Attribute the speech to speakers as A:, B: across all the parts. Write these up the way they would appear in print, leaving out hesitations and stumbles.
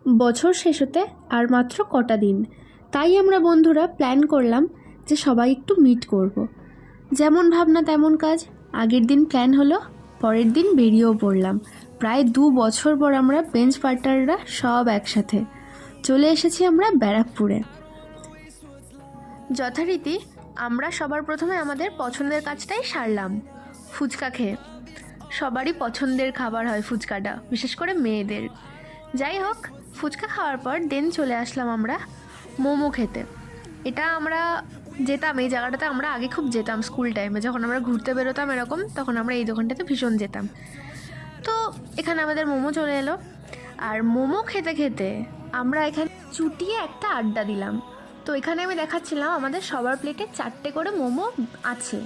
A: বছর শেষ হতে আর মাত্র কটা দিন, তাই আমরা বন্ধুরা প্ল্যান করলাম যে সবাই একটু মিট করব। যেমন ভাবনা তেমন কাজ, আগের দিন প্ল্যান হলো, পরের দিন বেরিয়েও পড়লাম। প্রায় 2 বছর পর আমরা বেঞ্চ পার্টনাররা সব একসাথে চলে এসেছি আমরা ব্যারাকপুরে। যথারীতি আমরা সবার প্রথমে আমাদের পছন্দের কাজটাই সারলাম, ফুচকা খেয়ে। সবারই পছন্দের খাবার হয় ফুচকাটা, বিশেষ করে মেয়েদের। যাই হোক, ফুচকা খাওয়ার পর দেন চলে আসলাম আমরা মোমো খেতে। এটা আমরা যেতাম, এই জায়গাটাতে আমরা আগে খুব যেতাম স্কুল টাইমে, যখন আমরা ঘুরতে বেরোতাম এরকম, তখন আমরা এই দোকানটাতে ভীষণ যেতাম। তো এখানে আমাদের মোমো চলে এলো, আর মোমো খেতে খেতে আমরা এখানে চুটিয়ে একটা আড্ডা দিলাম। তো এখানে আমি দেখাচ্ছিলাম আমাদের সবার প্লেটে 4টে করে মোমো আছে,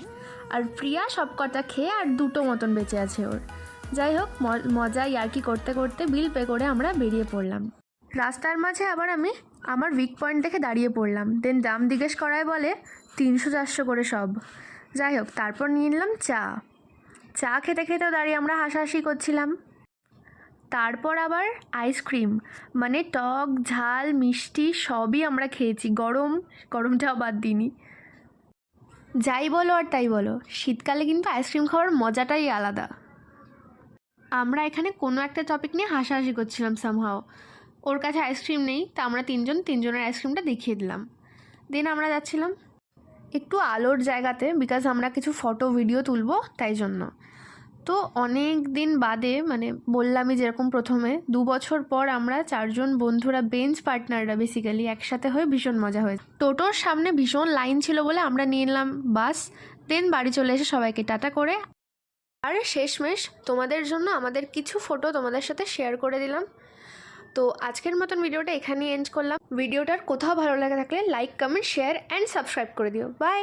A: আর প্রিয়া সব কটা খেয়ে আর 2টো মতন বেঁচে আছে ওর। যাই হোক, মজা ইয়ার্কি করতে করতে বিল পে করে আমরা বেরিয়ে পড়লাম। রাস্তার মাঝে আবার আমি আমার উইক পয়েন্ট দেখে দাঁড়িয়ে পড়লাম। দেন দাম জিজ্ঞেস করায় বলে 300-400 করে সব। যাই হোক, তারপর নিয়ে নিলাম চা খেতে খেতেও দাঁড়িয়ে আমরা হাসাহাসি করছিলাম। তারপর আবার আইসক্রিম, মানে টক ঝাল মিষ্টি সবই আমরা খেয়েছি, গরমটাও বাদ দিইনি। যাই বলো আর তাই বলো, শীতকালে কিন্তু আইসক্রিম খাওয়ার মজাটাই আলাদা। আমরা এখানে কোনো একটা টপিক নিয়ে হাসাহাসি করছিলাম সামহাও। ওর কাছে আইসক্রিম নেই, তা আমরা তিনজনের আইসক্রিমটা দেখিয়ে দিলাম। দেন আমরা যাচ্ছিলাম একটু আলোর জায়গাতে, বিকজ আমরা কিছু ফটো ভিডিও তুলবো তাই জন্য। তো অনেক দিন বাদে, মানে বললামই যেরকম প্রথমে, 2 বছর পর আমরা 4জন বন্ধুরা, বেঞ্চ পার্টনাররা বেসিক্যালি একসাথে হয়ে ভীষণ মজা হয়েছে। টোটোর সামনে ভীষণ লাইন ছিল বলে আমরা নিয়ে নিলাম বাস। দেন বাড়ি চলে এসে সবাইকে টাটা করে, আর শেষমেশ তোমাদের জন্য আমাদের কিছু ফটো তোমাদের সাথে শেয়ার করে দিলাম। তো আজকের মতন ভিডিওটা এখানেই এন্ড করলাম। ভিডিওটার কোথাও ভালো লাগে থাকলে like, comment, share and subscribe করে দিও। বাই।